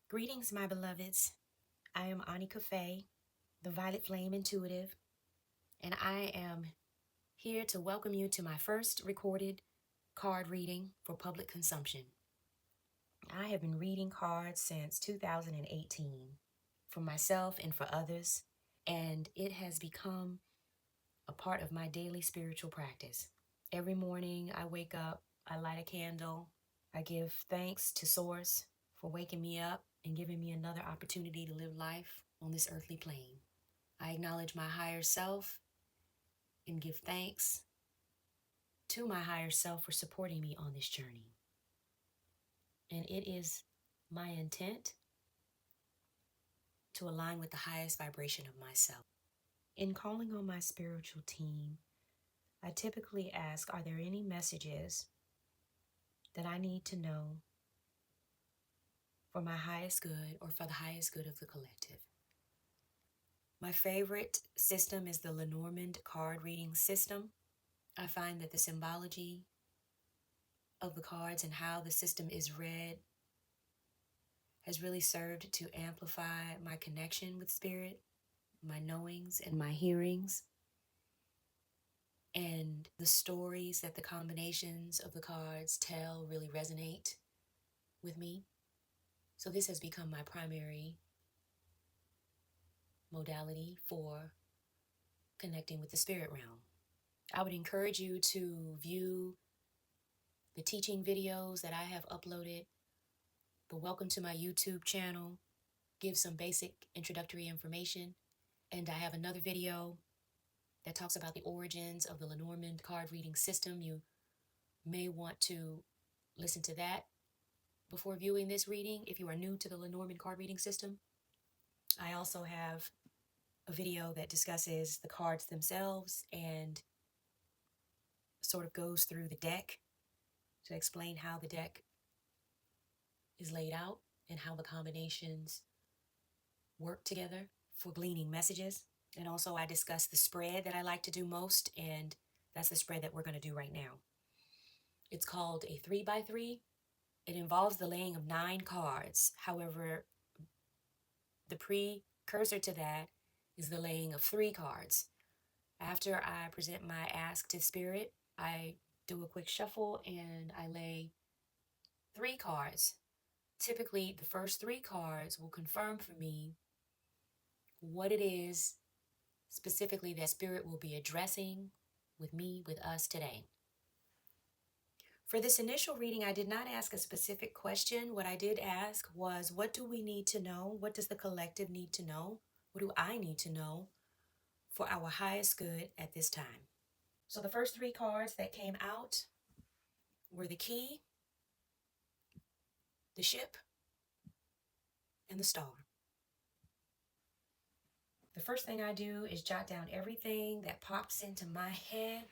Greetings, my beloveds. I am Ani Cafe, the Violet Flame Intuitive, and I am here to welcome you to my first recorded card reading for public consumption. I have been reading cards since 2018 for myself and for others, and it has become a part of my daily spiritual practice. Every morning I wake up, I light a candle, I give thanks to Source for waking me up and giving me another opportunity to live life on this earthly plane. I acknowledge my higher self and give thanks to my higher self for supporting me on this journey. And it is my intent to align with the highest vibration of myself. In calling on my spiritual team, I typically ask, are there any messages that I need to know for my highest good or for the highest good of the collective? My favorite system is the Lenormand card reading system. I find that the symbology of the cards and how the system is read has really served to amplify my connection with spirit, my knowings and my hearings, and the stories that the combinations of the cards tell really resonate with me. So this has become my primary modality for connecting with the spirit realm. I would encourage you to view the teaching videos that I have uploaded, the welcome to my YouTube channel, give some basic introductory information, and I have another video that talks about the origins of the Lenormand card reading system. You may want to listen to that before viewing this reading if you are new to the Lenormand card reading system. I also have a video that discusses the cards themselves and sort of goes through the deck to explain how the deck is laid out and how the combinations work together for gleaning messages. And also I discuss the spread that I like to do most, and that's the spread that we're going to do right now. It's called a 3x3. It involves the laying of 9 cards. However, the precursor to that is the laying of 3 cards. After I present my ask to spirit, I do a quick shuffle and I lay 3 cards. Typically, the first 3 cards will confirm for me what it is specifically that spirit will be addressing with me, with us today. For this initial reading, I did not ask a specific question. What I did ask was, what do we need to know? What does the collective need to know? What do I need to know for our highest good at this time? So the first 3 cards that came out were the key, the ship, and the star. The first thing I do is jot down everything that pops into my head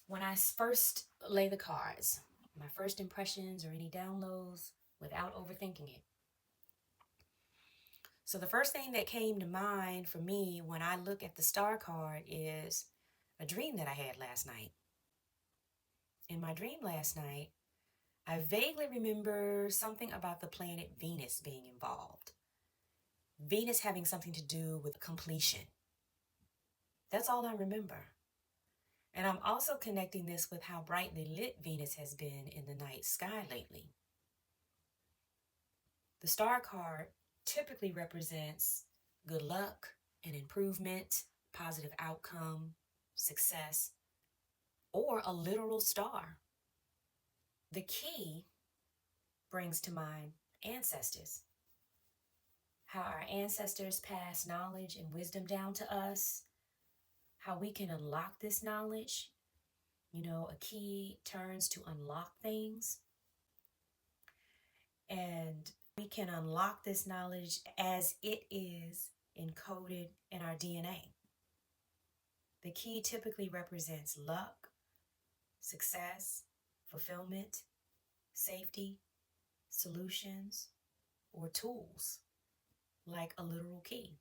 when I first lay the cards, my first impressions or any downloads without overthinking it. So the first thing that came to mind for me when I look at the star card is a dream that I had last night. In my dream last night, I vaguely remember something about the planet Venus being involved. Venus having something to do with completion. That's all I remember. And I'm also connecting this with how brightly lit Venus has been in the night sky lately. The star card typically represents good luck and improvement, positive outcome, success, or a literal star. The key brings to mind ancestors. How our ancestors pass knowledge and wisdom down to us, how we can unlock this knowledge. You know, a key turns to unlock things. And we can unlock this knowledge as it is encoded in our DNA. The key typically represents luck, success, fulfillment, safety, solutions, or tools, like a literal key.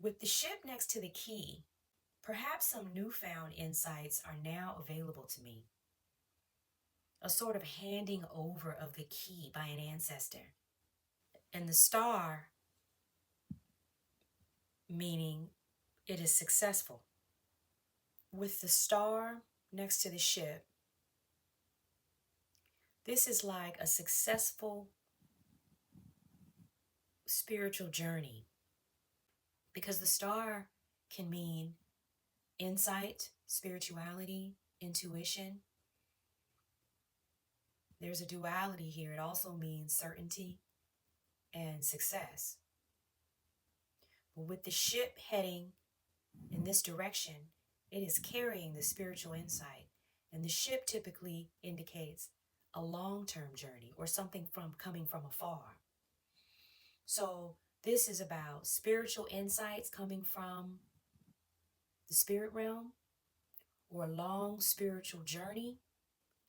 With the ship next to the key, perhaps some newfound insights are now available to me. a sort of handing over of the key by an ancestor. And the star, meaning it is successful. With the star next to the ship, this is like a successful spiritual journey, because the star can mean insight, spirituality, intuition. There's a duality here. It also means certainty and success. But with the ship heading in this direction, it is carrying the spiritual insight. And the ship typically indicates a long-term journey or something from coming from afar. So this is about spiritual insights coming from the spirit realm, or a long spiritual journey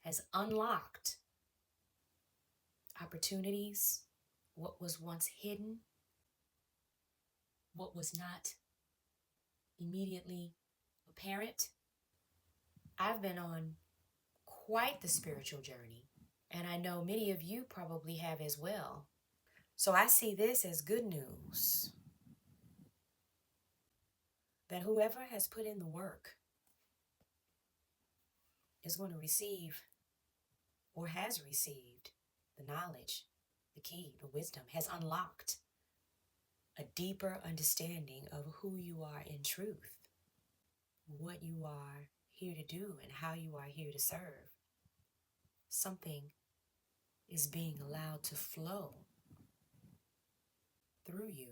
has unlocked opportunities, what was once hidden, what was not immediately apparent. I've been on quite the spiritual journey, and I know many of you probably have as well. So I see this as good news, that whoever has put in the work is going to receive, or has received, the knowledge, the key, the wisdom, has unlocked a deeper understanding of who you are in truth, what you are here to do, and how you are here to serve. Something is being allowed to flow through you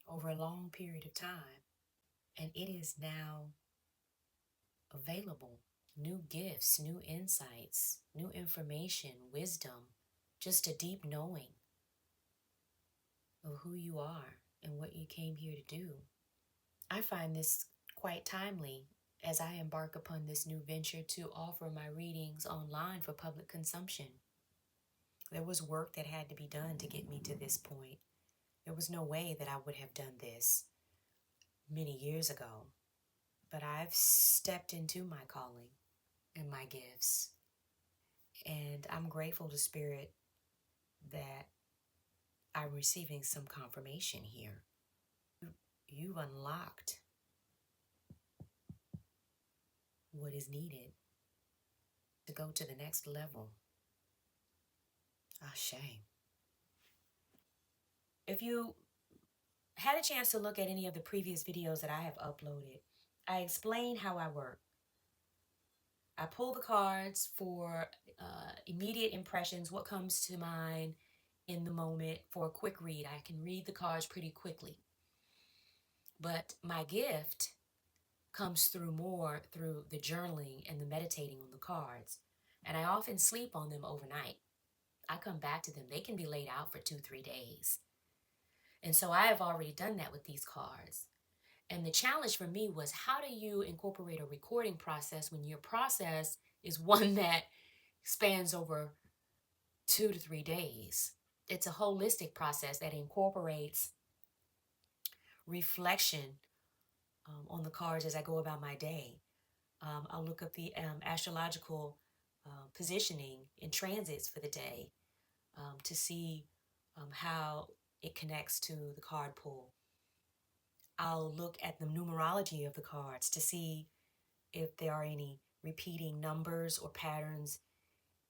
over a long period of time, and it is now available. New gifts, new insights, new information, wisdom, just a deep knowing of who you are and what you came here to do. I find this quite timely as I embark upon this new venture to offer my readings online for public consumption. There was work that had to be done to get me to this point. There was no way that I would have done this many years ago, but I've stepped into my calling and my gifts, and I'm grateful to Spirit that I'm receiving some confirmation here. You've unlocked what is needed to go to the next level. Ashe. If you had a chance to look at any of the previous videos that I have uploaded, I explain how I work. I pull the cards for immediate impressions, what comes to mind in the moment for a quick read. I can read the cards pretty quickly. But my gift comes through more through the journaling and the meditating on the cards. And I often sleep on them overnight. I come back to them. They can be laid out for 2-3 days. And so I have already done that with these cards. And the challenge for me was, how do you incorporate a recording process when your process is one that spans over 2 to 3 days? It's a holistic process that incorporates reflection on the cards as I go about my day. I'll look up the astrological positioning in transits for the day to see how it connects to the card pull. I'll look at the numerology of the cards to see if there are any repeating numbers or patterns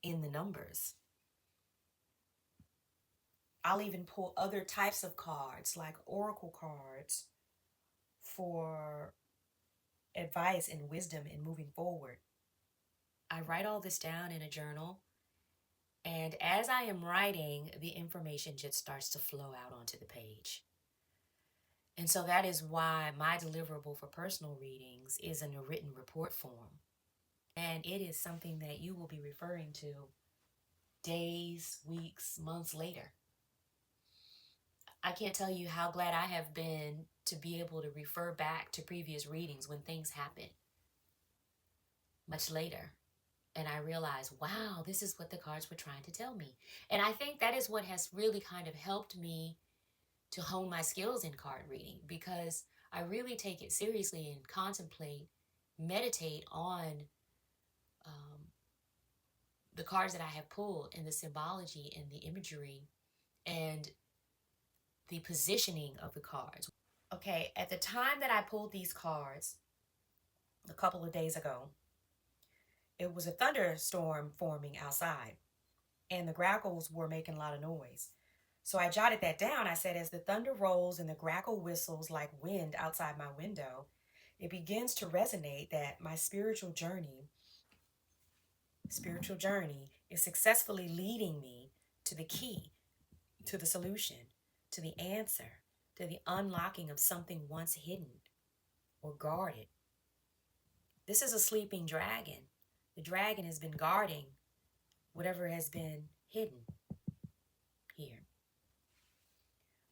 in the numbers. I'll even pull other types of cards, like oracle cards, for advice and wisdom in moving forward. I write all this down in a journal, and as I am writing, the information just starts to flow out onto the page. And so that is why my deliverable for personal readings is in a written report form. And it is something that you will be referring to days, weeks, months later. I can't tell you how glad I have been to be able to refer back to previous readings when things happen much later. And I realized, wow, this is what the cards were trying to tell me. And I think that is what has really kind of helped me to hone my skills in card reading, because I really take it seriously and contemplate, meditate on the cards that I have pulled and the symbology and the imagery and the positioning of the cards. Okay, at the time that I pulled these cards a couple of days ago, it was a thunderstorm forming outside and the grackles were making a lot of noise. So I jotted that down. I said, as the thunder rolls and the grackle whistles like wind outside my window, it begins to resonate that my spiritual journey is successfully leading me to the key, to the solution, to the answer, to the unlocking of something once hidden or guarded. This is a sleeping dragon. The dragon has been guarding whatever has been hidden here.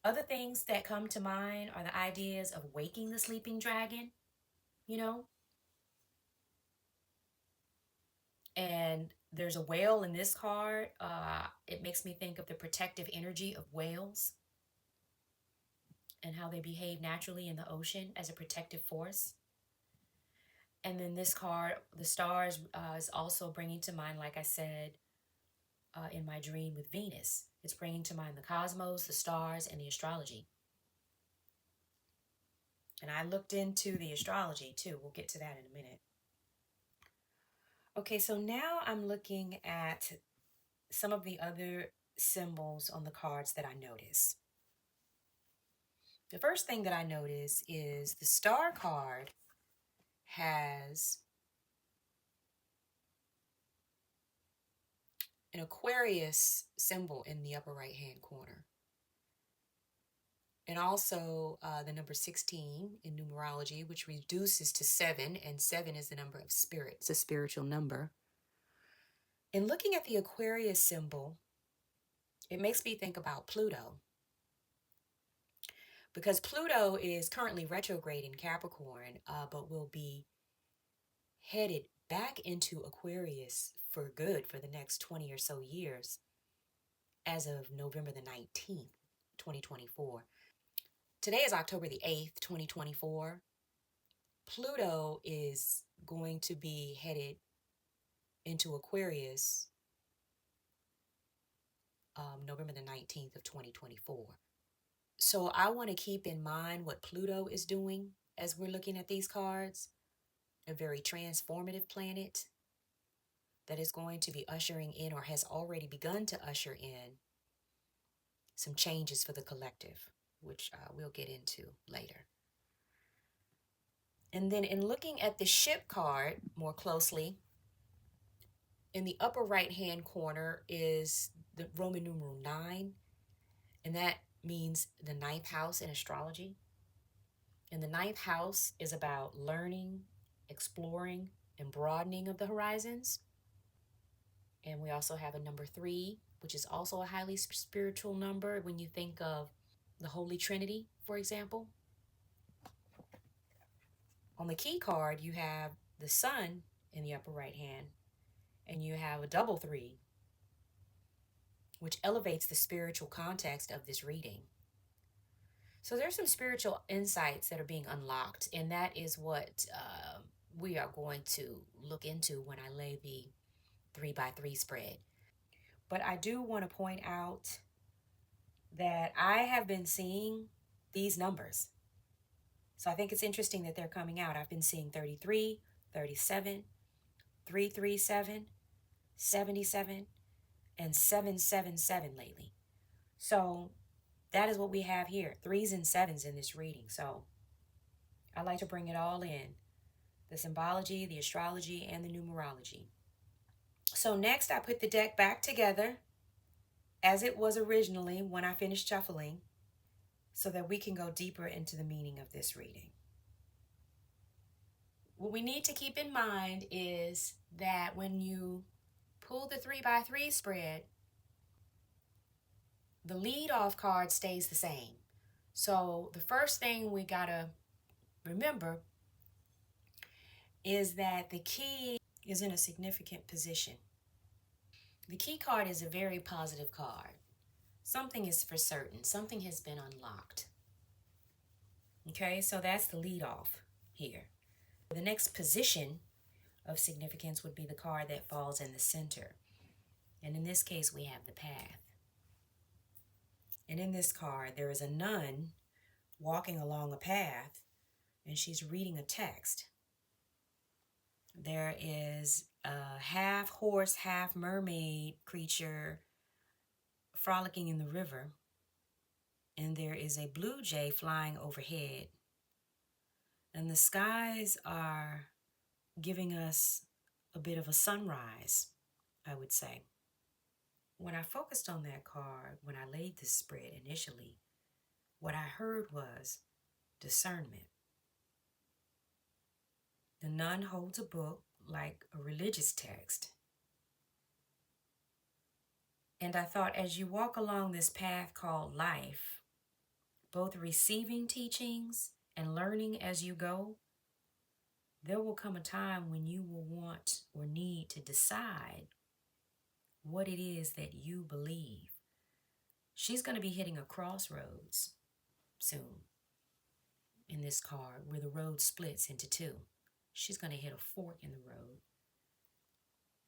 Other things that come to mind are the ideas of waking the sleeping dragon, you know, and there's a whale in this card. It makes me think of the protective energy of whales and how they behave naturally in the ocean as a protective force. And then this card, the stars, is also bringing to mind, like I said, in my dream with Venus. It's bringing to mind the cosmos, the stars, and the astrology. And I looked into the astrology too. We'll get to that in a minute. Okay, so now I'm looking at some of the other symbols on the cards that I notice. The first thing that I notice is the star card has an Aquarius symbol in the upper right hand corner. And also the number 16 in numerology, which reduces to 7, and 7 is the number of spirit. It's a spiritual number. In looking at the Aquarius symbol, it makes me think about Pluto. Because Pluto is currently retrograde in Capricorn, but will be headed back into Aquarius for good for the next 20 or so years as of November the 19th, 2024. Today is October the 8th, 2024. Pluto is going to be headed into Aquarius November the 19th of 2024. So I want to keep in mind what Pluto is doing as we're looking at these cards. A very transformative planet that is going to be ushering in, or has already begun to usher in, some changes for the collective, which we'll get into later. And then in looking at the ship card more closely, in the upper right hand corner is the Roman numeral 9, and that means the 9th house in astrology. And the 9th house is about learning, exploring, and broadening of the horizons. And we also have a number 3, which is also a highly spiritual number when you think of the Holy Trinity, for example. On the key card, you have the sun in the upper right hand, and you have a double 3, which elevates the spiritual context of this reading. So there's some spiritual insights that are being unlocked, and that is what we are going to look into when I lay the 3x3 spread. But I do want to point out that I have been seeing these numbers. So I think it's interesting that they're coming out. I've been seeing 33, 37, 337, 77, and 777 lately. So that is what we have here, 3s and 7s in this reading. So I like to bring it all in, the symbology, the astrology, and the numerology. So next I put the deck back together as it was originally when I finished shuffling, so that we can go deeper into the meaning of this reading. What we need to keep in mind is that when you pull the 3x3 spread, the lead off card stays the same. So the first thing we gotta remember is that the key is in a significant position. The key card is a very positive card. Something is for certain. Something has been unlocked. Okay, so that's the lead off here. The next position of significance would be the card that falls in the center. And in this case, we have the path. And in this card, there is a nun walking along a path, and she's reading a text. There is a half horse, half mermaid creature frolicking in the river. And there is a blue jay flying overhead. And the skies are giving us a bit of a sunrise, I would say. When I focused on that card, when I laid this spread initially, what I heard was discernment. The nun holds a book like a religious text. And I thought, as you walk along this path called life, both receiving teachings and learning as you go, there will come a time when you will want or need to decide what it is that you believe. She's going to be hitting a crossroads soon in this card where the road splits into two. She's going to hit a fork in the road.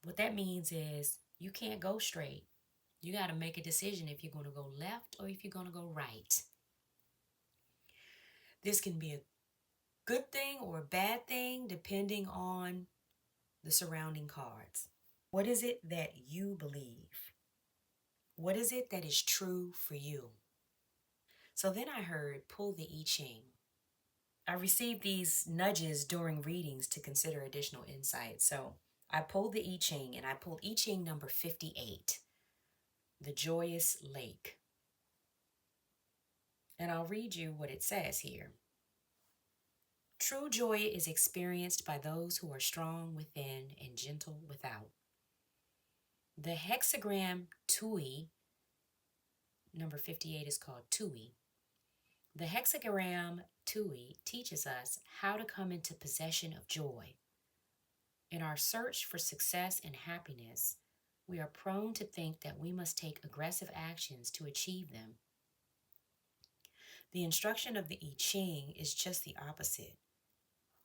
What that means is you can't go straight. You got to make a decision if you're going to go left or if you're going to go right. This can be a good thing or a bad thing depending on the surrounding cards. What is it that you believe? What is it that is true for you? So then I heard pull the I-Ching. I received these nudges during readings to consider additional insight. So I pulled the I-Ching, and I pulled I-Ching number 58, the joyous lake. And I'll read you what it says here. True joy is experienced by those who are strong within and gentle without. The hexagram Tui, number 58 is called Tui. The hexagram Tui teaches us how to come into possession of joy. In our search for success and happiness, we are prone to think that we must take aggressive actions to achieve them. The instruction of the I Ching is just the opposite.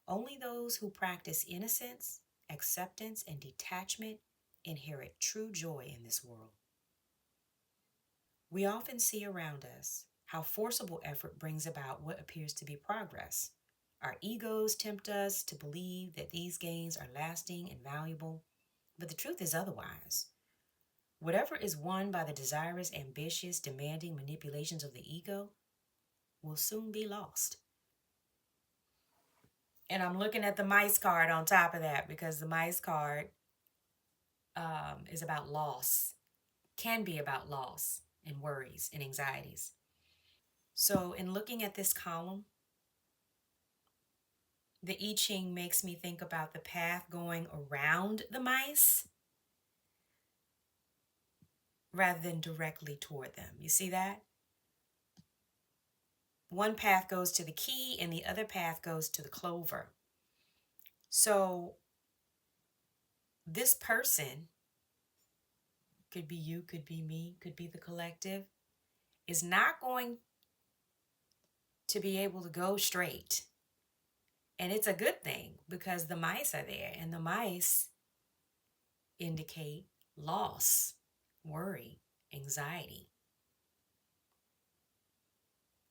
Only those who practice innocence, acceptance, and detachment inherit true joy in this world. We often see around us how forcible effort brings about what appears to be progress. Our egos tempt us to believe that these gains are lasting and valuable, but the truth is otherwise. Whatever is won by the desirous, ambitious, demanding manipulations of the ego will soon be lost. And I'm looking at the mice card on top of that because the mice card is about loss, can be about loss and worries and anxieties. So in looking at this column, the I Ching makes me think about the path going around the mice rather than directly toward them. You see that? One path goes to the key and the other path goes to the clover. So this person, could be you, could be me, could be the collective, is not going to be able to go straight. And it's a good thing because the mice are there, and the mice indicate loss, worry, anxiety.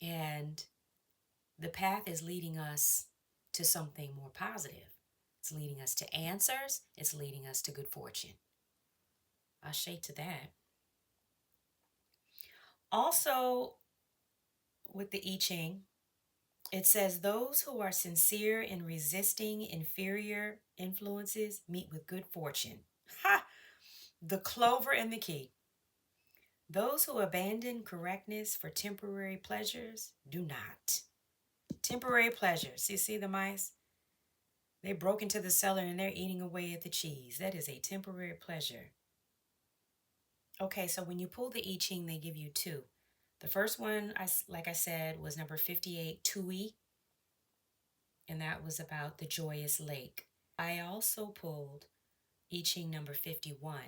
And the path is leading us to something more positive. It's leading us to answers. It's leading us to good fortune. I'll shade to that. Also, with the I Ching, it says those who are sincere in resisting inferior influences meet with good fortune. Ha! The clover and the key. Those who abandon correctness for temporary pleasures do not. Temporary pleasures. You see the mice? They broke into the cellar and they're eating away at the cheese. That is a temporary pleasure. Okay, so when you pull the I Ching, they give you two. The first one, like I said, was number 58, Tui. And that was about the joyous lake. I also pulled I Ching number 51,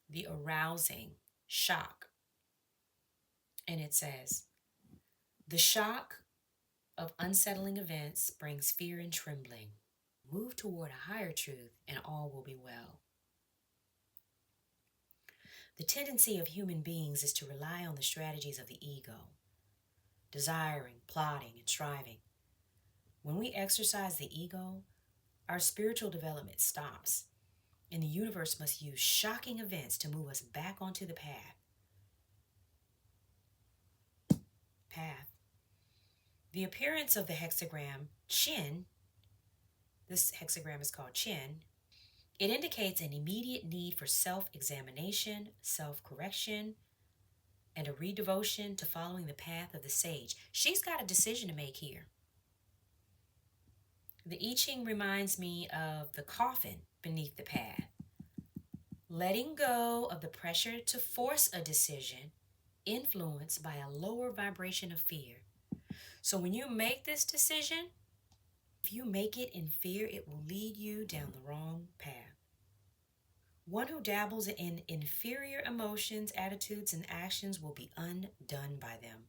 the arousing shock. And it says, the shock of unsettling events brings fear and trembling. Move toward a higher truth and all will be well. The tendency of human beings is to rely on the strategies of the ego, desiring, plotting, and striving. When we exercise the ego, our spiritual development stops, and the universe must use shocking events to move us back onto the path. The appearance of the hexagram Chin, this hexagram is called Chin, it indicates an immediate need for self-examination, self-correction, and a redevotion to following the path of the sage. She's got a decision to make here. The I-Ching reminds me of the coffin beneath the path. Letting go of the pressure to force a decision influenced by a lower vibration of fear. So when you make this decision, if you make it in fear, it will lead you down the wrong path. One who dabbles in inferior emotions, attitudes, and actions will be undone by them.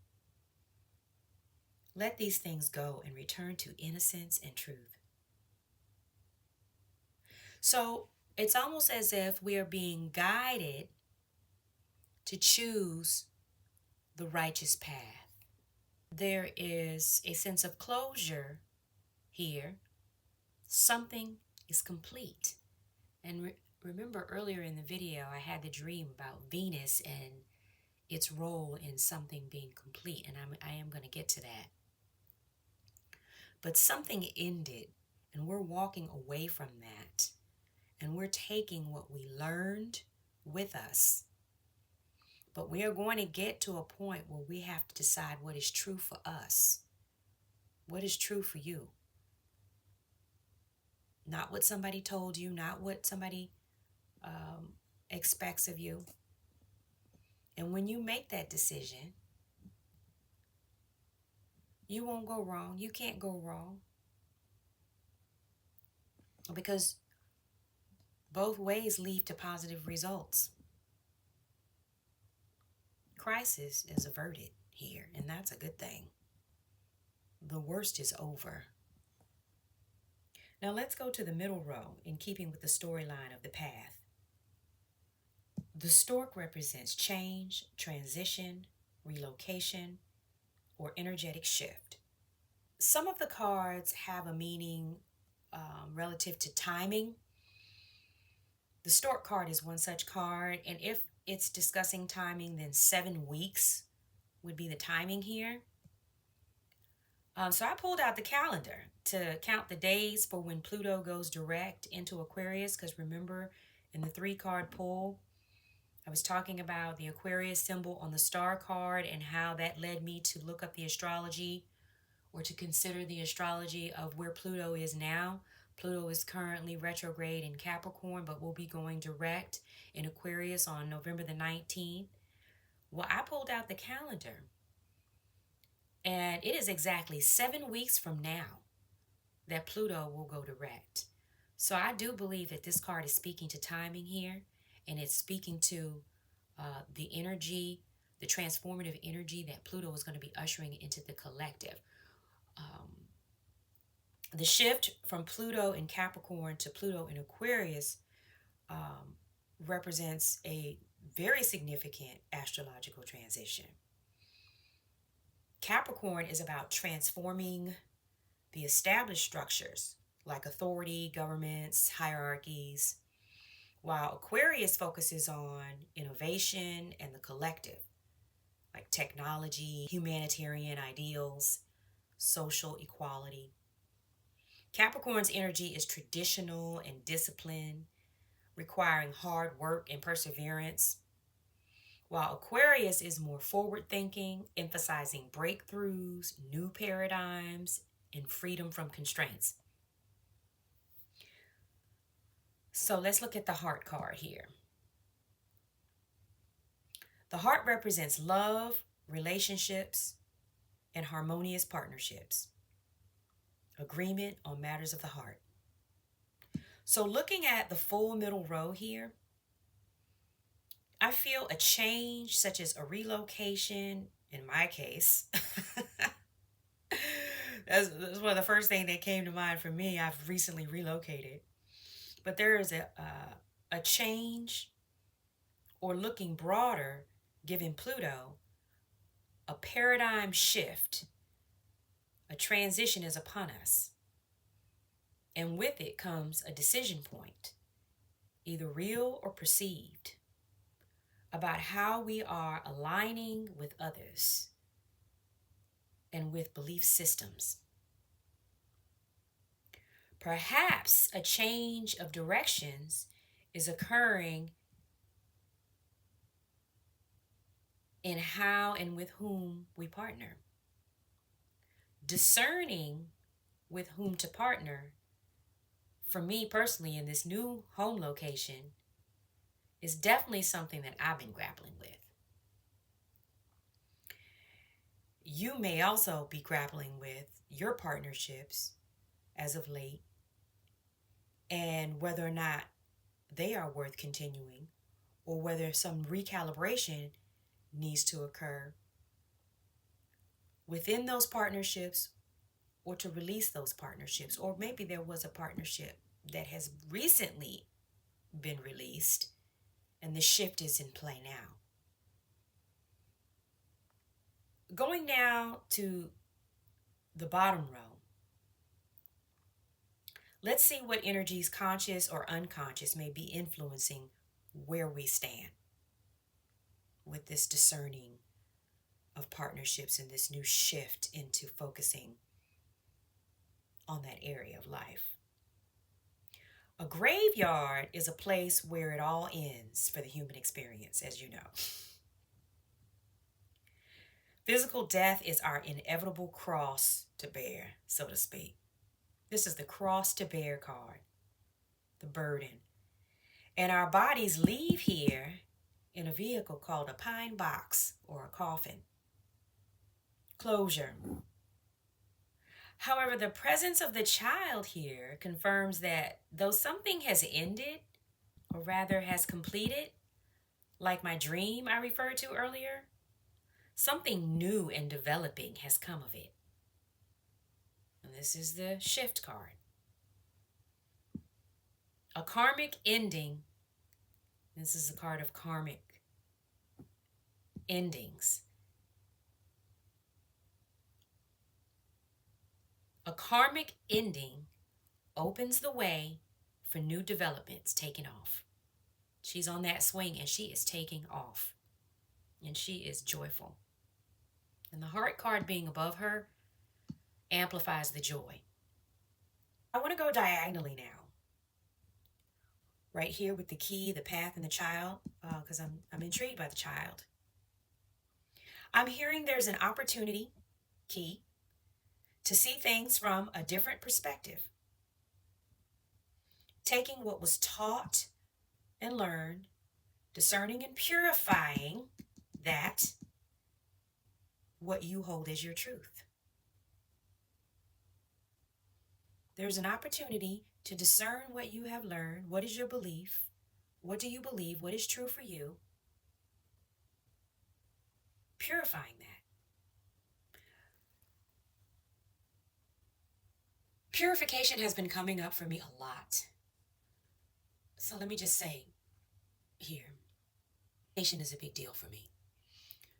Let these things go and return to innocence and truth. So it's almost as if we are being guided to choose the righteous path. There is a sense of closure here. Something is complete. And remember earlier in the video, I had the dream about Venus and its role in something being complete. And I am going to get to that. But something ended, and we're walking away from that. And we're taking what we learned with us. But we are going to get to a point where we have to decide what is true for us. What is true for you? Not what somebody told you, not what somebody expects of you. And when you make that decision, you won't go wrong. You can't go wrong. Because both ways lead to positive results. Crisis is averted here, and that's a good thing. The worst is over. Now let's go to the middle row in keeping with the storyline of the path. The stork represents change, transition, relocation, or energetic shift. Some of the cards have a meaning relative to timing. The stork card is one such card, and if it's discussing timing, then 7 weeks would be the timing here. So I pulled out the calendar to count the days for when Pluto goes direct into Aquarius, because remember in the 3-card pull, I was talking about the Aquarius symbol on the star card and how that led me to look up the astrology, or to consider the astrology of where Pluto is now. Pluto is currently retrograde in Capricorn, but will be going direct in Aquarius on November the 19th. Well, I pulled out the calendar, and it is exactly 7 weeks from now that Pluto will go direct. So I do believe that this card is speaking to timing here, and it's speaking to the energy, the transformative energy that Pluto is going to be ushering into the collective. The shift from Pluto in Capricorn to Pluto in Aquarius represents a very significant astrological transition. Capricorn is about transforming the established structures like authority, governments, hierarchies, while Aquarius focuses on innovation and the collective, like technology, humanitarian ideals, social equality. Capricorn's energy is traditional and disciplined, requiring hard work and perseverance, while Aquarius is more forward-thinking, emphasizing breakthroughs, new paradigms, and freedom from constraints. So let's look at the heart card here. The heart represents love, relationships, and harmonious partnerships. Agreement on matters of the heart. So looking at the full middle row here, I feel a change such as a relocation, in my case. That's one of the first things that came to mind for me. I've recently relocated. But there is a change or looking broader, giving Pluto a paradigm shift, a transition is upon us. And with it comes a decision point, either real or perceived, about how we are aligning with others and with belief systems. Perhaps a change of directions is occurring in how and with whom we partner. Discerning with whom to partner, for me personally, in this new home location, is definitely something that I've been grappling with. You may also be grappling with your partnerships as of late and whether or not they are worth continuing or whether some recalibration needs to occur within those partnerships or to release those partnerships. Or maybe there was a partnership that has recently been released and the shift is in play now. Going now to the bottom row, let's see what energies, conscious or unconscious, may be influencing where we stand with this discerning of partnerships and this new shift into focusing on that area of life. A graveyard is a place where it all ends for the human experience, as you know. Physical death is our inevitable cross to bear, so to speak. This is the cross to bear card, the burden. And our bodies leave here in a vehicle called a pine box or a coffin. Closure. However, the presence of the child here confirms that though something has ended, or rather has completed, like my dream I referred to earlier, something new and developing has come of it. And this is the shift card. A karmic ending. This is the card of karmic endings. A karmic ending opens the way for new developments taking off. She's on that swing and she is taking off. And she is joyful. And the heart card being above her amplifies the joy. I want to go diagonally now. Right here with the key, the path, and the child, because I'm intrigued by the child. I'm hearing there's an opportunity, key, to see things from a different perspective. Taking what was taught and learned, discerning and purifying that, what you hold as your truth. There's an opportunity to discern what you have learned. What is your belief? What do you believe? What is true for you? Purifying that. Purification has been coming up for me a lot. So let me just say here, purification is a big deal for me.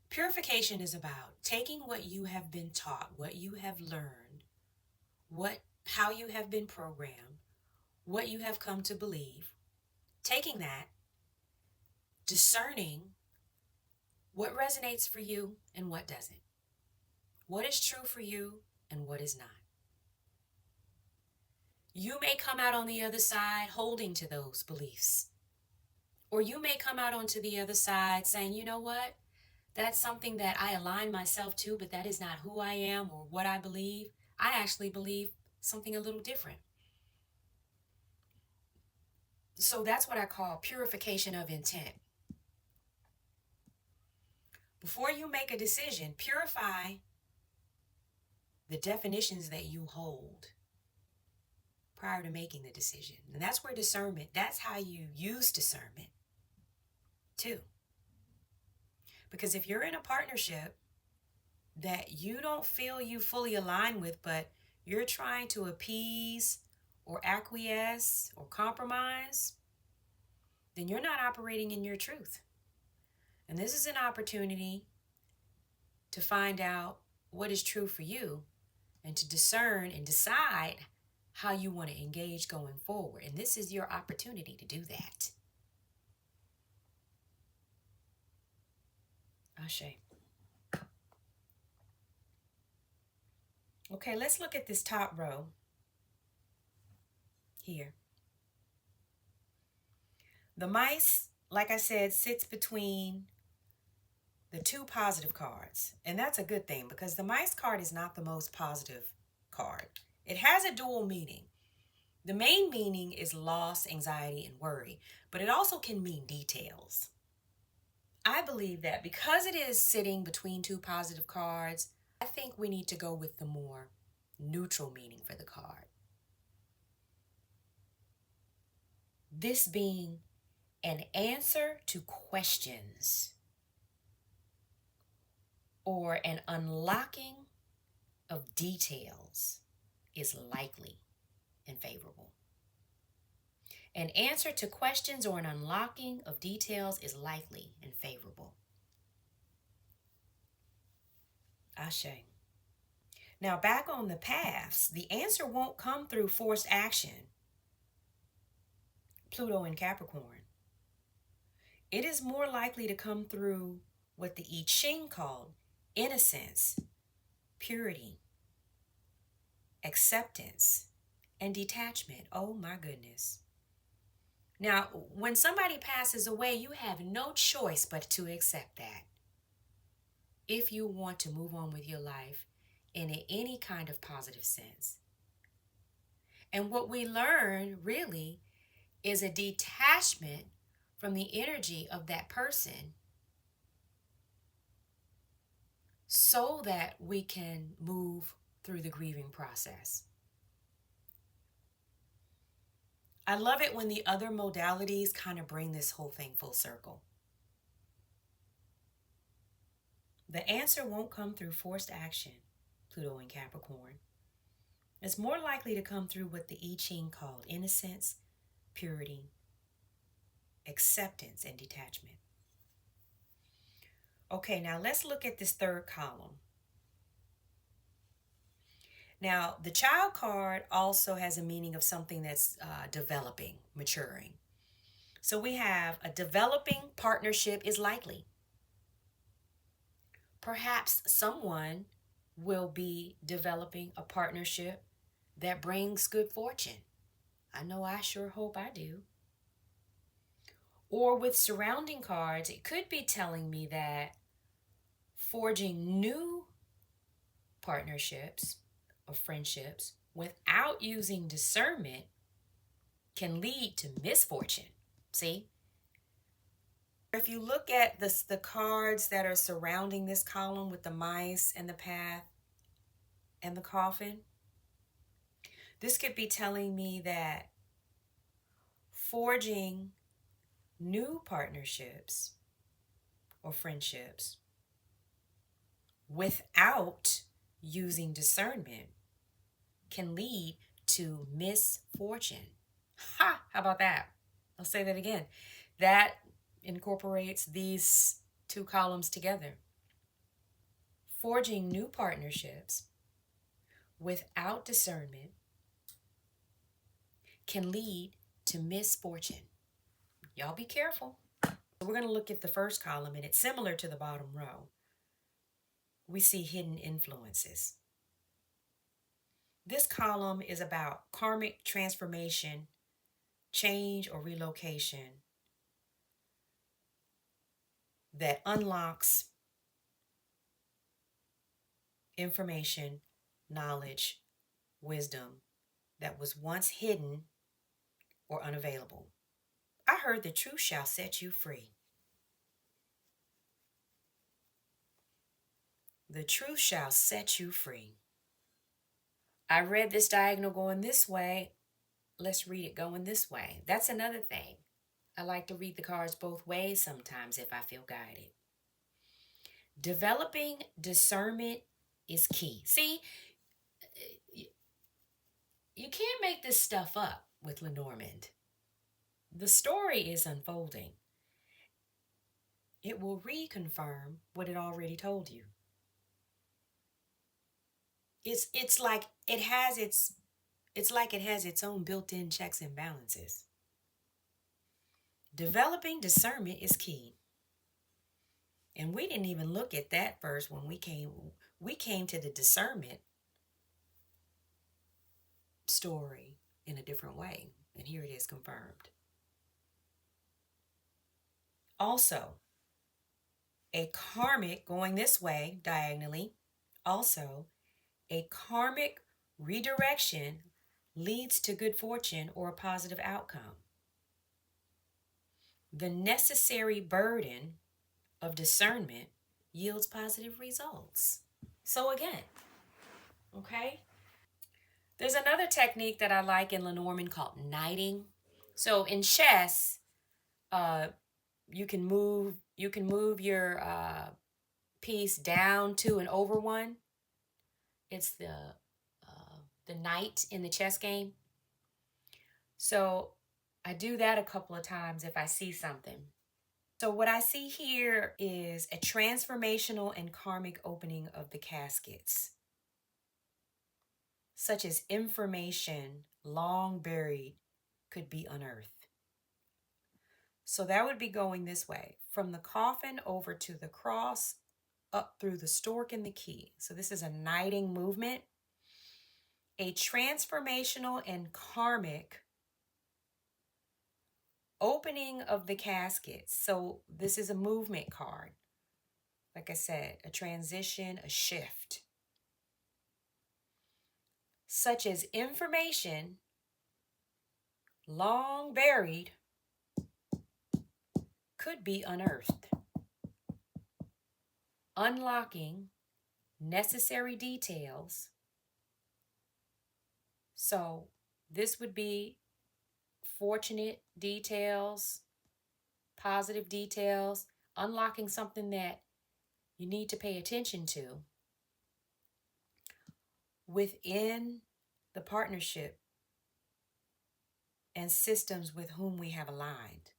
Purification is about taking what you have been taught, what you have learned, how you have been programmed, what you have come to believe, taking that, discerning what resonates for you and what doesn't, what is true for you and what is not. You may come out on the other side holding to those beliefs, or you may come out onto the other side saying, you know what? That's something that I align myself to, but that is not who I am or what I believe. I actually believe something a little different. So that's what I call purification of intent. Before you make a decision, purify the definitions that you hold prior to making the decision. And that's where discernment, that's how you use discernment too. Because if you're in a partnership that you don't feel you fully align with, but you're trying to appease or acquiesce or compromise, then you're not operating in your truth. And this is an opportunity to find out what is true for you and to discern and decide how you want to engage going forward. And this is your opportunity to do that. Ashe. Okay, let's look at this top row here. The mice, like I said, sits between the two positive cards. And that's a good thing because the mice card is not the most positive card. It has a dual meaning. The main meaning is loss, anxiety, and worry, but it also can mean details. I believe that because it is sitting between two positive cards, I think we need to go with the more neutral meaning for the card. This being an answer to questions or an unlocking of details is likely and favorable. An answer to questions or an unlocking of details is likely and favorable. Ashe. Now back on the paths, the answer won't come through forced action. Pluto in Capricorn. It is more likely to come through what the I-Ching called innocence, purity, acceptance, and detachment. Oh my goodness. Now, when somebody passes away, you have no choice but to accept that. If you want to move on with your life in any kind of positive sense. And what we learn really is a detachment from the energy of that person so that we can move through the grieving process. I love it when the other modalities kind of bring this whole thing full circle. The answer won't come through forced action, Pluto in Capricorn. It's more likely to come through what the I-Ching called innocence, purity, acceptance, and detachment. Okay, now let's look at this third column. Now, the child card also has a meaning of something that's developing, maturing. So we have a developing partnership is likely. Perhaps someone will be developing a partnership that brings good fortune. I know I sure hope I do. Or with surrounding cards, it could be telling me that forging new partnerships or friendships without using discernment can lead to misfortune. See? If you look at the cards that are surrounding this column with the mice and the path and the coffin, this could be telling me that forging new partnerships or friendships without using discernment can lead to misfortune. Ha! How about that? I'll say that again. That incorporates these two columns together. Forging new partnerships without discernment can lead to misfortune. Y'all be careful. We're going to look at the first column, and it's similar to the bottom row. We see hidden influences. This column is about karmic transformation, change, or relocation that unlocks information, knowledge, wisdom that was once hidden or unavailable. I heard the truth shall set you free. The truth shall set you free. I read this diagonal going this way. Let's read it going this way. That's another thing. I like to read the cards both ways sometimes if I feel guided. Developing discernment is key. See, you can't make this stuff up with Lenormand. The story is unfolding. it will reconfirm what it already told you. It's like it has its own built-in checks and balances. Developing discernment is key. And we didn't even look at that first when we came to the discernment story in a different way. And here it is confirmed. Also, a karmic, going this way diagonally, also a karmic redirection leads to good fortune or a positive outcome. The necessary burden of discernment yields positive results. So again, okay? There's another technique that I like in Lenormand called knighting. So in chess, you can move your piece down to and over one. It's the knight in the chess game. So I do that a couple of times if I see something. So what I see here is a transformational and karmic opening of the caskets, such as information long buried could be unearthed. So that would be going this way, from the coffin over to the cross, up through the stork and the key. So this is a knighting movement, a transformational and karmic opening of the caskets. So this is a movement card. Like I said, a transition, a shift, such as information long buried could be unearthed, unlocking necessary details. So this would be fortunate details, positive details, unlocking something that you need to pay attention to within the partnership and systems with whom we have aligned.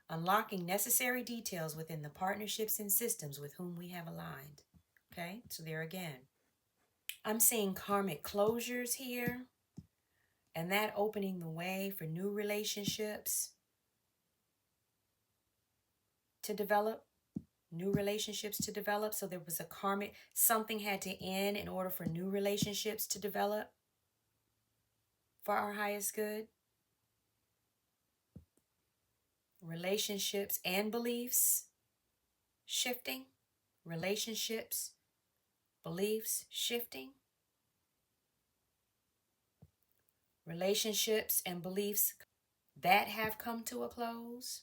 Unlocking necessary details within the partnerships and systems with whom we have aligned. Okay, so there again. I'm seeing karmic closures here, and that opening the way for new relationships to develop, So there was a karmic, something had to end in order for new relationships to develop for our highest good. Relationships and beliefs shifting. Relationships, beliefs shifting. Relationships and beliefs that have come to a close.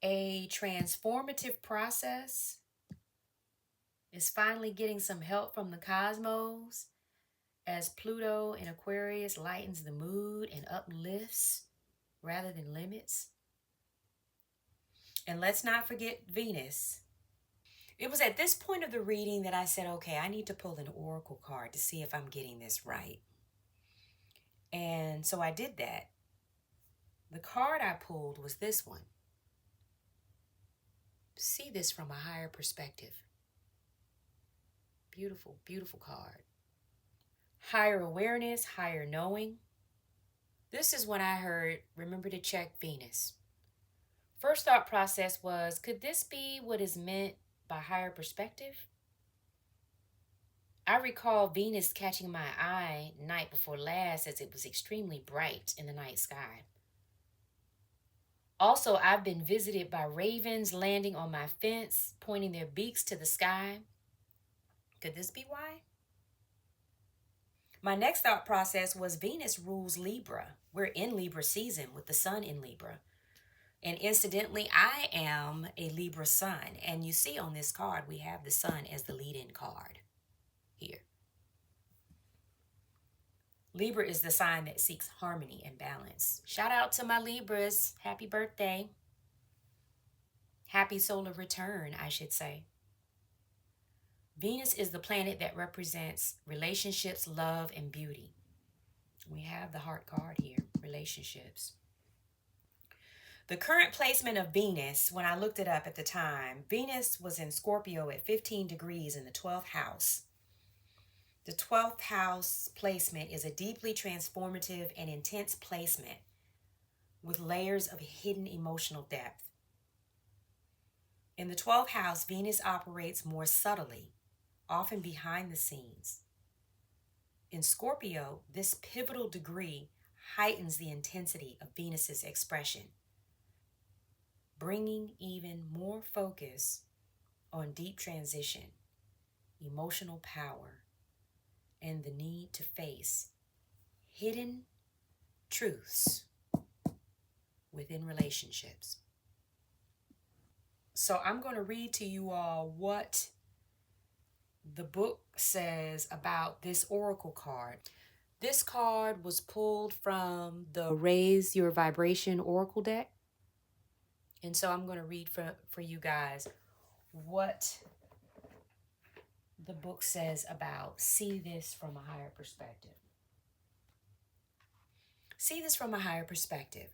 A transformative process is finally getting some help from the cosmos as Pluto in Aquarius lightens the mood and uplifts rather than limits. And let's not forget Venus. It was at this point of the reading that I said, okay, I need to pull an oracle card to see if I'm getting this right. And so I did that. The card I pulled was this one. See this from a higher perspective. Beautiful, beautiful card. Higher awareness, higher knowing. This is when I heard, remember to check Venus. First thought process was, could this be what is meant by higher perspective? I recall Venus catching my eye night before last as it was extremely bright in the night sky. Also, I've been visited by ravens landing on my fence, pointing their beaks to the sky. Could this be why? My next thought process was Venus rules Libra. We're in Libra season with the sun in Libra. And incidentally, I am a Libra sun. And you see on this card, we have the sun as the lead-in card here. Libra is the sign that seeks harmony and balance. Shout out to my Libras. Happy birthday. Happy solar return, I should say. Venus is the planet that represents relationships, love, and beauty. We have the heart card here, relationships. The current placement of Venus, when I looked it up at the time, Venus was in Scorpio at 15 degrees in the 12th house. The 12th house placement is a deeply transformative and intense placement with layers of hidden emotional depth. In the 12th house, Venus operates more subtly, often behind the scenes. In Scorpio, this pivotal degree heightens the intensity of Venus's expression, bringing even more focus on deep transition, emotional power, and the need to face hidden truths within relationships. So I'm going to read to you all what the book says about this oracle card. This card was pulled from the Raise Your Vibration Oracle deck. And so I'm going to read for you guys what the book says about see this from a higher perspective. See this from a higher perspective.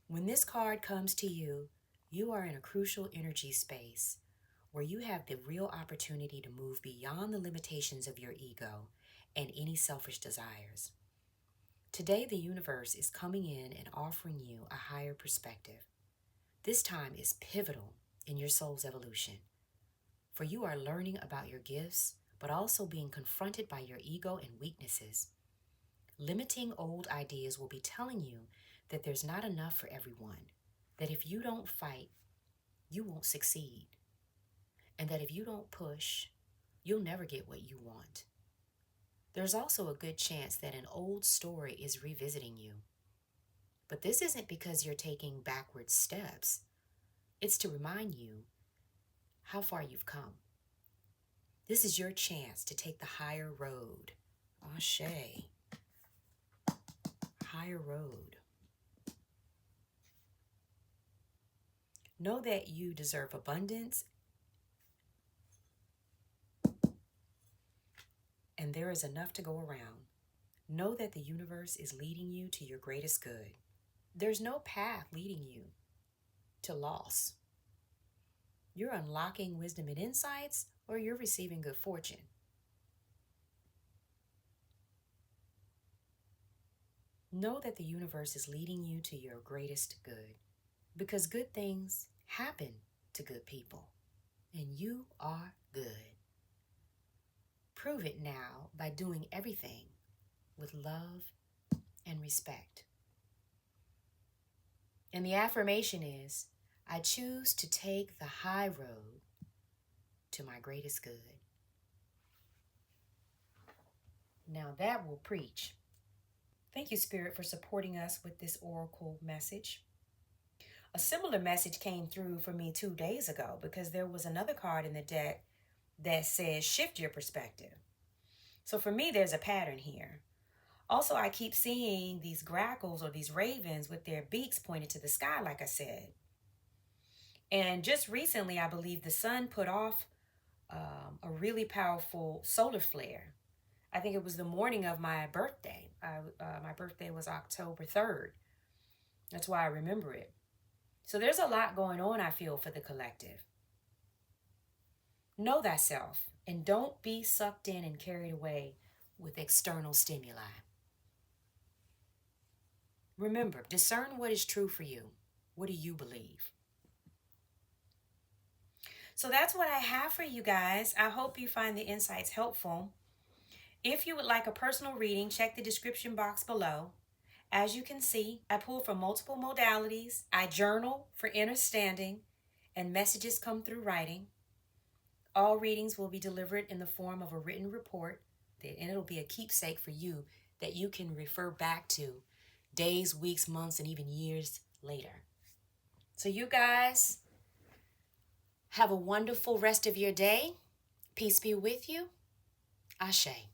When this card comes to you, you are in a crucial energy space where you have the real opportunity to move beyond the limitations of your ego and any selfish desires. Today, the universe is coming in and offering you a higher perspective. This time is pivotal in your soul's evolution, for you are learning about your gifts, but also being confronted by your ego and weaknesses. Limiting old ideas will be telling you that there's not enough for everyone, that if you don't fight, you won't succeed, and that if you don't push, you'll never get what you want. There's also a good chance that an old story is revisiting you. But this isn't because you're taking backward steps. It's to remind you how far you've come. This is your chance to take the higher road. Ashe. Higher road. Know that you deserve abundance, and there is enough to go around. Know that the universe is leading you to your greatest good. There's no path leading you to loss. You're unlocking wisdom and insights, or you're receiving good fortune. Know that the universe is leading you to your greatest good, because good things happen to good people, and you are good. Prove it now by doing everything with love and respect. And the affirmation is, I choose to take the high road to my greatest good. Now that will preach. Thank you, Spirit, for supporting us with this oracle message. A similar message came through for me 2 days ago because there was another card in the deck that says shift your perspective. So for me, there's a pattern here. Also, I keep seeing these grackles or these ravens with their beaks pointed to the sky, like I said. And just recently, I believe the sun put off a really powerful solar flare. I think it was the morning of my birthday. My birthday was October 3rd. That's why I remember it. So there's a lot going on, I feel, for the collective. Know thyself and don't be sucked in and carried away with external stimuli. Remember, discern what is true for you. What do you believe? So that's what I have for you guys. I hope you find the insights helpful. If you would like a personal reading, check the description box below. As you can see, I pull from multiple modalities. I journal for understanding, and messages come through writing. All readings will be delivered in the form of a written report, and it'll be a keepsake for you that you can refer back to days, weeks, months, and even years later. So you guys have a wonderful rest of your day. Peace be with you. Ashe.